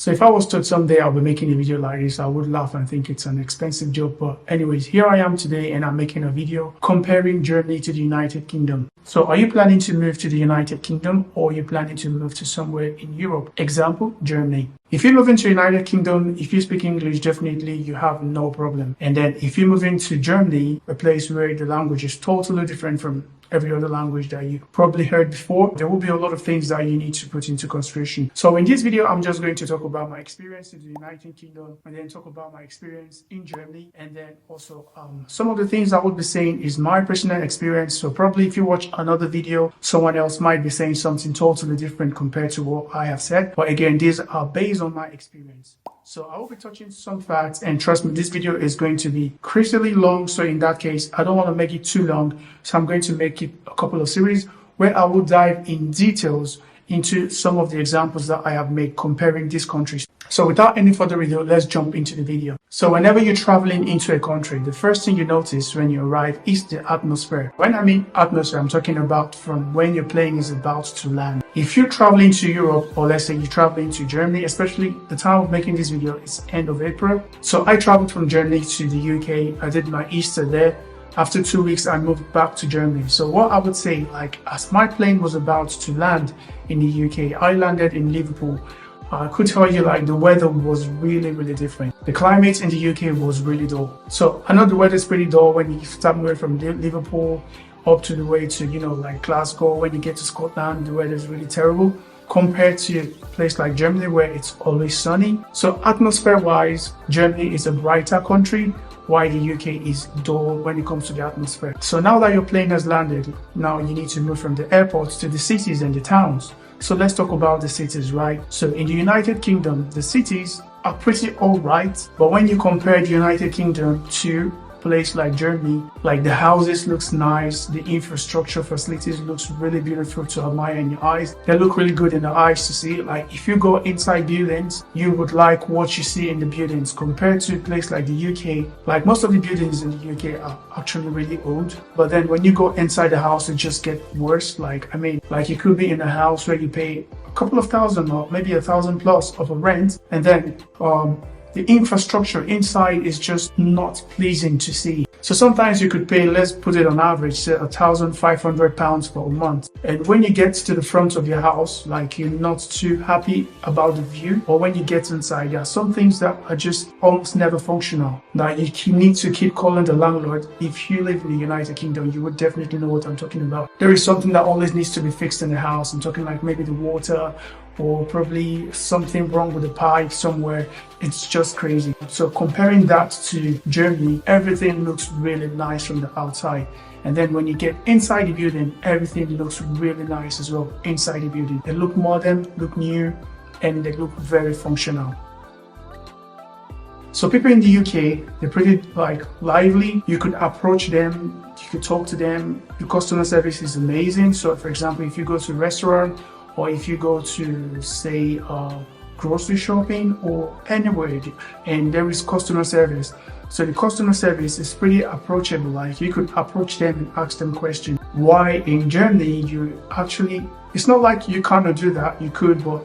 So if I was told someday I'll be making a video like this, I would laugh and think it's an expensive job. But anyways, here I am today and I'm making a video comparing Germany to the United Kingdom. So are you planning to move to the United Kingdom, or are you planning to move to somewhere in Europe? Example, Germany. If you move into United Kingdom, if you speak English, definitely you have no problem. And then if you move into Germany, a place where the language is totally different from every other language that you probably heard before, there will be a lot of things that you need to put into consideration. So in this video, I'm just going to talk about my experience in the United Kingdom, and then talk about my experience in Germany, and then also some of the things I would be saying is my personal experience. So probably if you watch another video, someone else might be saying something totally different compared to what I have said. But again, these are based on my experience. So I will be touching some facts, and trust me, this video is going to be critically long. So in that case, I don't want to make it too long. So I'm going to make it a couple of series where I will dive in details into some of the examples that I have made comparing these countries. So without any further ado, let's jump into the video. So whenever you're traveling into a country, the first thing you notice when you arrive is the atmosphere. When I mean atmosphere, I'm talking about from when your plane is about to land. If you're traveling to Europe, or let's say you're traveling to Germany, especially the time of making this video is end of April. So I traveled from Germany to the UK. I did my Easter there. After 2 weeks, I moved back to Germany. So what I would say, like as my plane was about to land in the UK, I landed in Liverpool. I could tell you like the weather was really different. The climate in the UK was really dull. So I know the weather is pretty dull when you start moving from Liverpool up to the way to, like Glasgow. When you get to Scotland, the weather is really terrible compared to a place like Germany where it's always sunny. So atmosphere wise, Germany is a brighter country, while the UK is dull when it comes to the atmosphere. So now that your plane has landed, now you need to move from the airports to the cities and the towns. So let's talk about the cities, right? So in the United Kingdom, the cities are pretty alright, but when you compare the United Kingdom to place like Germany, like the houses looks nice, the infrastructure facilities looks really beautiful to admire in your eyes. They look really good in the eyes to see. Like if you go inside buildings, you would like what you see in the buildings compared to a place like the UK. Like most of the buildings in the UK are actually really old, but then when you go inside the house, it just gets worse. Like you could be in a house where you pay a couple of thousand or maybe 1,000 plus of a rent, and then the infrastructure inside is just not pleasing to see. So sometimes you could pay, let's put it on average, say £1,500 for a month. And when you get to the front of your house, like you're not too happy about the view, or when you get inside, there are some things that are just almost never functional. Now you need to keep calling the landlord. If you live in the United Kingdom, you would definitely know what I'm talking about. There is something that always needs to be fixed in the house. I'm talking like maybe the water, or probably something wrong with the pipe somewhere. It's just crazy. So comparing that to Germany, everything looks really nice from the outside. And then when you get inside the building, everything looks really nice as well inside the building. They look modern, look new, and they look very functional. So people in the UK, they're pretty lively. You could approach them, you could talk to them. The customer service is amazing. So for example, if you go to a restaurant, or if you go to, say, grocery shopping or anywhere, and there is customer service. So the customer service is pretty approachable. Like you could approach them and ask them questions. Why in Germany, it's not like you cannot do that, you could, but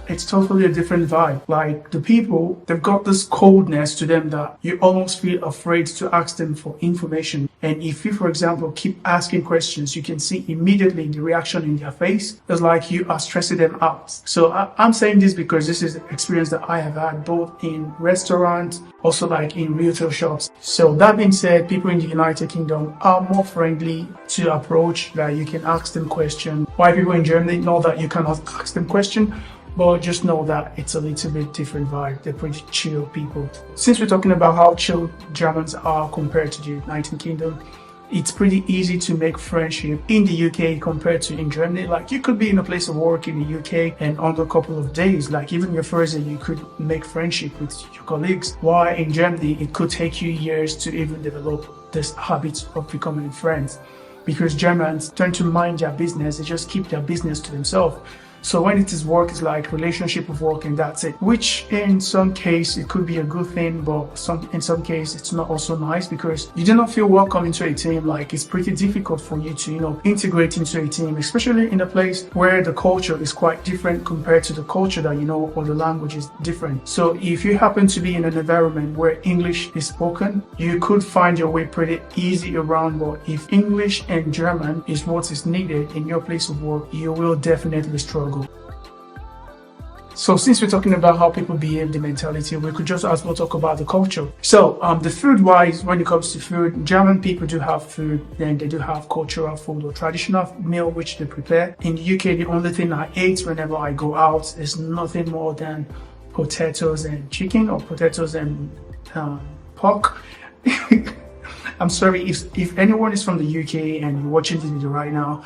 it's totally a different vibe. Like the people, they've got this coldness to them that you almost feel afraid to ask them for information. And if you, for example, keep asking questions, you can see immediately the reaction in their face. It's like you are stressing them out. So I'm saying this because this is the experience that I have had both in restaurants, also like in retail shops. So that being said, people in the United Kingdom are more friendly to approach, that you can ask them questions. Why people in Germany know that you cannot ask them questions, but just know that it's a little bit different vibe. They're pretty chill people. Since we're talking about how chill Germans are compared to the United Kingdom, it's pretty easy to make friendship in the UK compared to in Germany. Like you could be in a place of work in the UK and under a couple of days, like even your first day, you could make friendship with your colleagues. While in Germany, it could take you years to even develop this habit of becoming friends. Because Germans tend to mind their business, they just keep their business to themselves. So when it is work, it's like relationship of work and that's it. Which in some case it could be a good thing, but in some case it's not also nice because you do not feel welcome into a team. Like it's pretty difficult for you to, integrate into a team, especially in a place where the culture is quite different compared to the culture that or the language is different. So if you happen to be in an environment where English is spoken, you could find your way pretty easy around. But if English and German is what is needed in your place of work, you will definitely struggle. So since we're talking about how people behave, the mentality, we could just as well talk about the culture. So the food wise, when it comes to food, German people do have food, then they do have cultural food or traditional meal which they prepare. In the UK, the only thing I ate whenever I go out is nothing more than potatoes and chicken or potatoes and pork. I'm sorry if anyone is from the UK and you're watching this video right now,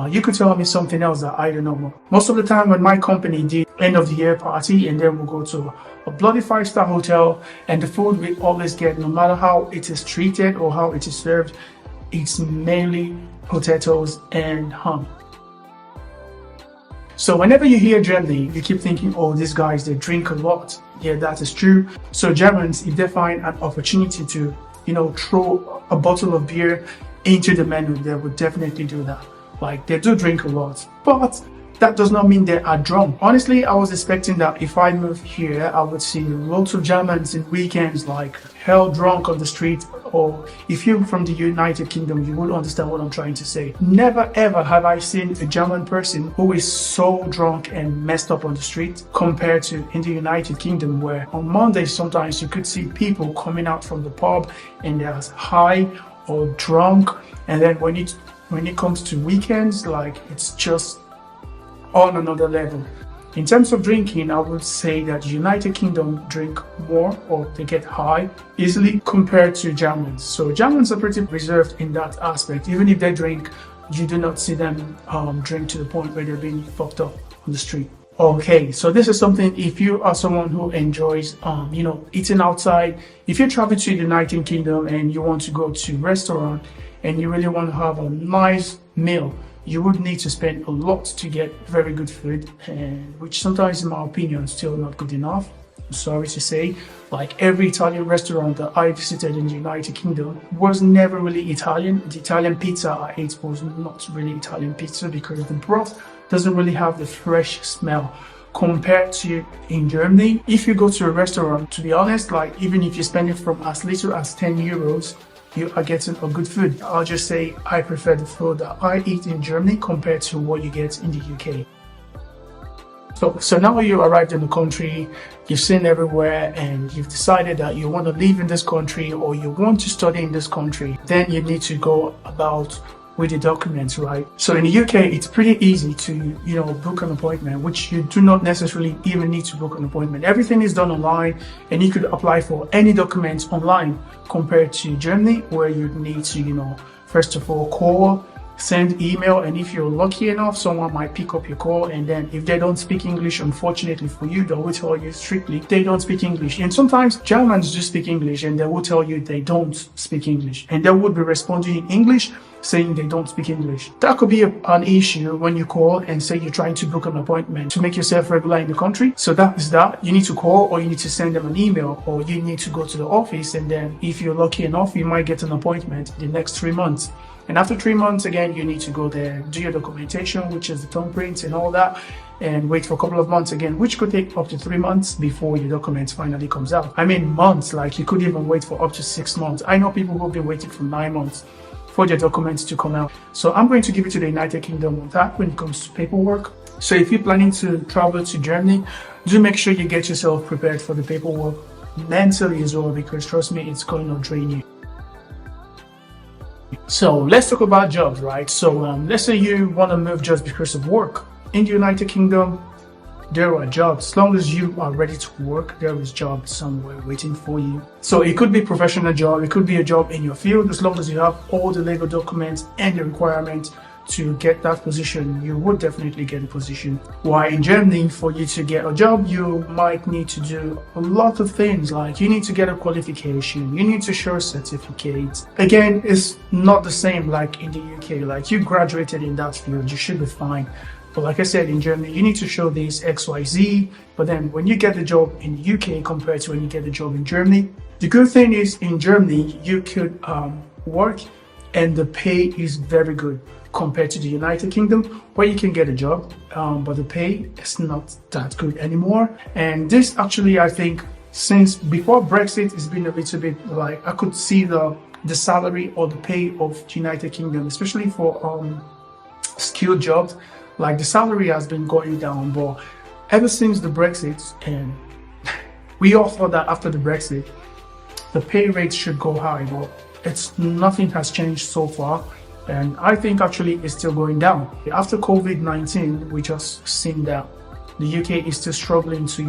you could tell me something else that I don't know. Most of the time when my company did end of the year party and then we'll go to a bloody 5-star hotel, and the food we always get, no matter how it is treated or how it is served, it's mainly potatoes and ham. So whenever you hear Germany, you keep thinking, oh, these guys, they drink a lot. Yeah, that is true. So Germans, if they find an opportunity to throw a bottle of beer into the menu, they would definitely do that. Like, they do drink a lot, but that does not mean they are drunk. Honestly, I was expecting that if I moved here, I would see lots of Germans in weekends, like hell drunk on the street. Or if you're from the United Kingdom, you would understand what I'm trying to say. Never ever have I seen a German person who is so drunk and messed up on the street compared to in the United Kingdom, where on Mondays sometimes you could see people coming out from the pub and they're high or drunk, and then when it comes to weekends, like it's just on another level. In terms of drinking, I would say that United Kingdom drink more, or they get high easily compared to Germans. So Germans are pretty reserved in that aspect. Even if they drink, you do not see them drink to the point where they're being fucked up on the street. Okay, so this is something, if you are someone who enjoys eating outside, if you travel to the United Kingdom and you want to go to a restaurant and you really want to have a nice meal, you would need to spend a lot to get very good food, and which sometimes, in my opinion, still not good enough. I'm sorry to say, like every Italian restaurant that I visited in the United Kingdom was never really Italian. The Italian pizza I ate was not really Italian pizza because the broth doesn't really have the fresh smell compared to in Germany. If you go to a restaurant, to be honest, like even if you spend it from as little as 10 euros, you are getting a good food. I'll just say I prefer the food that I eat in Germany compared to what you get in the UK. So now you arrived in the country, you've seen everywhere, and you've decided that you want to live in this country or you want to study in this country, then you need to go about with the documents, right? So in the UK, it's pretty easy to, book an appointment, which you do not necessarily even need to book an appointment. Everything is done online and you could apply for any documents online compared to Germany, where you'd need to, first of all, call, send email, and if you're lucky enough, someone might pick up your call, and then if they don't speak English, unfortunately for you, they will tell you strictly they don't speak English. And sometimes Germans do speak English and they will tell you they don't speak English, and they would be responding in English saying they don't speak English. That could be an issue when you call and say you're trying to book an appointment to make yourself regular in the country. So that is that. You need to call, or you need to send them an email, or you need to go to the office, and then if you're lucky enough, you might get an appointment the next 3 months. And after 3 months, again, you need to go there, do your documentation, which is the thumbprints and all that, and wait for a couple of months again, which could take up to 3 months before your documents finally comes out. I mean months, like you could even wait for up to 6 months. I know people who've been waiting for 9 months for their documents to come out. So I'm going to give it to the United Kingdom on that when it comes to paperwork. So if you're planning to travel to Germany, do make sure you get yourself prepared for the paperwork mentally as well, because trust me, it's going to drain you. So let's talk about jobs, right? So let's say you want to move just because of work. In the United Kingdom, there are jobs. As long as you are ready to work, there is jobs somewhere waiting for you. So it could be a professional job, it could be a job in your field. As long as you have all the legal documents and the requirements to get that position, you would definitely get a position. While in Germany, for you to get a job, you might need to do a lot of things, like you need to get a qualification, you need to show certificates. Again, it's not the same like in the UK. Like you graduated in that field, you should be fine. But like I said, in Germany, you need to show this XYZ. But then when you get the job in the UK compared to when you get the job in Germany, the good thing is in Germany, you could work and the pay is very good compared to the United Kingdom, where you can get a job, but the pay is not that good anymore. And this actually, I think, since before Brexit, it's been a little bit like I could see the salary or the pay of the United Kingdom, especially for skilled jobs, like the salary has been going down. But ever since the Brexit, and we all thought that after the Brexit, the pay rates should go high, but nothing has changed so far. And I think actually it's still going down. After COVID-19, we just seen that the UK is still struggling to,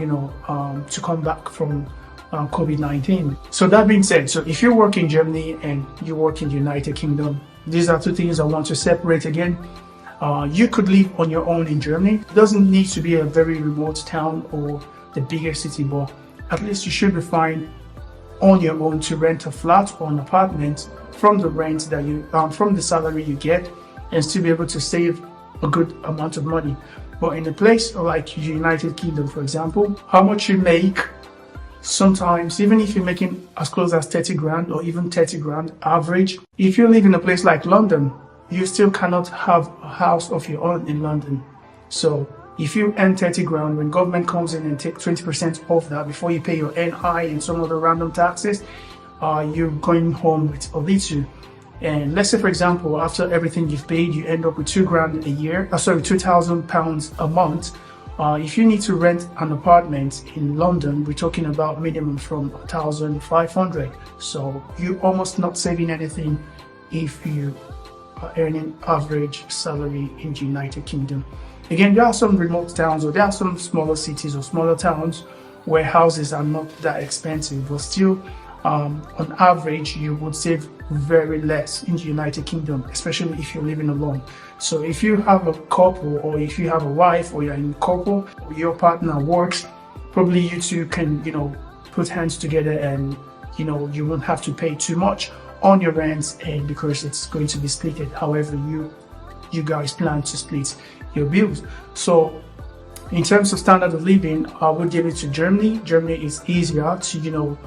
to come back from COVID-19. So that being said, so if you work in Germany and you work in the United Kingdom, these are two things I want to separate again. You could live on your own in Germany. It doesn't need to be a very remote town or the bigger city, but at least you should be fine on your own to rent a flat or an apartment from the rent that you from the salary you get, and still be able to save a good amount of money. But in a place like the United Kingdom, for example, how much you make, sometimes even if you're making as close as 30 grand or even 30 grand average, if you live in a place like London, you still cannot have a house of your own in London. So if you earn 30 grand, when government comes in and take 20% off that before you pay your NI and some other random taxes, you're going home with a little. And let's say, for example, after everything you've paid, you end up with 2 grand a year, £2,000 a month. If you need to rent an apartment in London, we're talking about minimum from 1,500. So you're almost not saving anything if you are earning average salary in the United Kingdom. Again, there are some remote towns or there are some smaller cities or smaller towns where houses are not that expensive, but still, on average, you would save very less in the United Kingdom, especially if you're living alone. So if you have a couple, or if you have a wife, or you're in a couple, or your partner works, probably you two can, put hands together and, you won't have to pay too much on your rents, and because it's going to be split however you guys plan to split your bills. So in terms of standard of living, I would give it to Germany. Germany is easier to,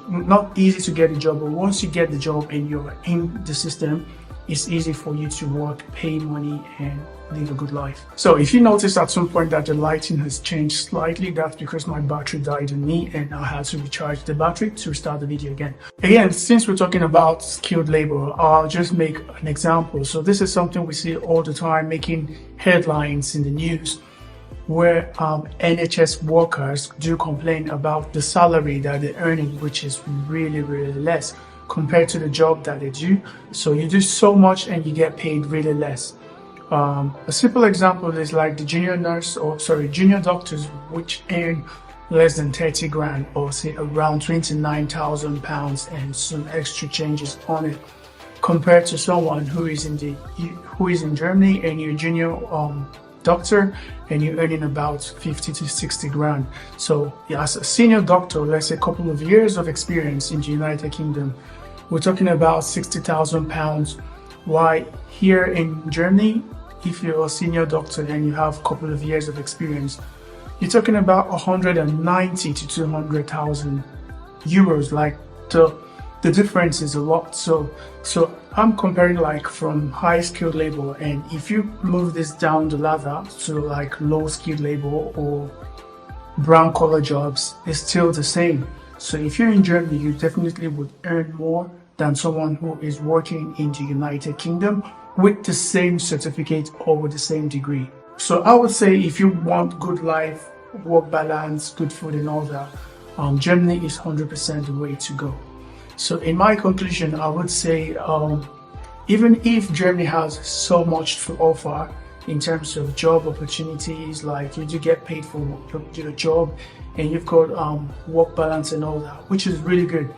not easy to get a job, but once you get the job and you're in the system, it's easy for you to work, pay money, and live a good life. So if you notice at some point that the lighting has changed slightly, that's because my battery died on me and I had to recharge the battery to restart the video again. Again, since we're talking about skilled labor, I'll just make an example. So this is something we see all the time, making headlines in the news, where NHS workers do complain about the salary that they're earning, which is really, really less compared to the job that they do. So you do so much and you get paid really less. A simple example is like the junior doctors, which earn less than 30 grand, or say around £29,000 and some extra changes on it, compared to someone who is in Germany and you're a junior doctor and you're earning about 50 to 60 grand. So as a senior doctor, let's say a couple of years of experience in the United Kingdom, we're talking about £60,000. Why here in Germany, if you're a senior doctor and you have a couple of years of experience, you're talking about 190 to 200,000 euros. Like the difference is a lot. So I'm comparing like from high skilled labor, and if you move this down the ladder to like low skilled labor or brown collar jobs, it's still the same. So if you're in Germany, you definitely would earn more than someone who is working in the United Kingdom with the same certificate or with the same degree. So I would say if you want good life, work balance, good food and all that, Germany is 100% the way to go. So in my conclusion, I would say even if Germany has so much to offer in terms of job opportunities, like you do get paid for your job and you've got work balance and all that, which is really good,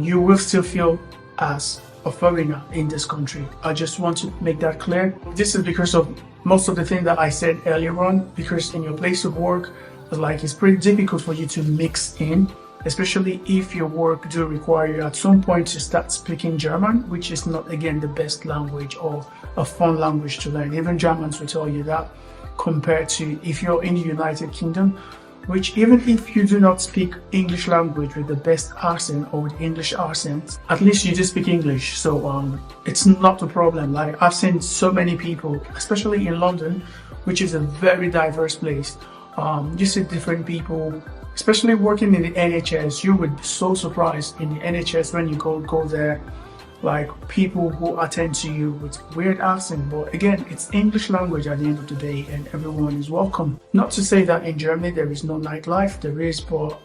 you will still feel as a foreigner in this country. I just want to make that clear. This is because of most of the things that I said earlier on, because in your place of work, like it's pretty difficult for you to mix in especially if your work do require you at some point to start speaking German, which is not again the best language or a fun language to learn. Even Germans will tell you that, compared to if you're in the United Kingdom, which even if you do not speak English language with the best accent or with English accent, at least you do speak English. So it's not a problem. Like, I've seen so many people, especially in London, which is a very diverse place. You see different people, especially working in the NHS. You would be so surprised in the NHS when you go there, like people who attend to you with weird accent. But again, it's English language at the end of the day, and everyone is welcome. Not to say that in Germany there is no nightlife, there is, but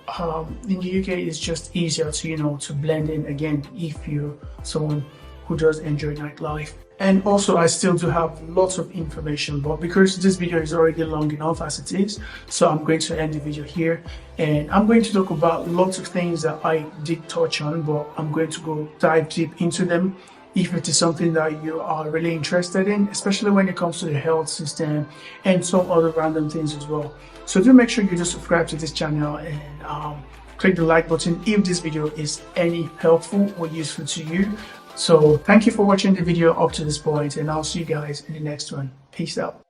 in the UK it's just easier to to blend in again if you're someone who does enjoy nightlife. And also, I still do have lots of information, but because this video is already long enough as it is, so I'm going to end the video here, and I'm going to talk about lots of things that I did touch on, but I'm going to go dive deep into them if it is something that you are really interested in, especially when it comes to the health system and some other random things as well. So do make sure you just subscribe to this channel and click the like button if this video is any helpful or useful to you. So thank you for watching the video up to this point, and I'll see you guys in the next one. Peace out.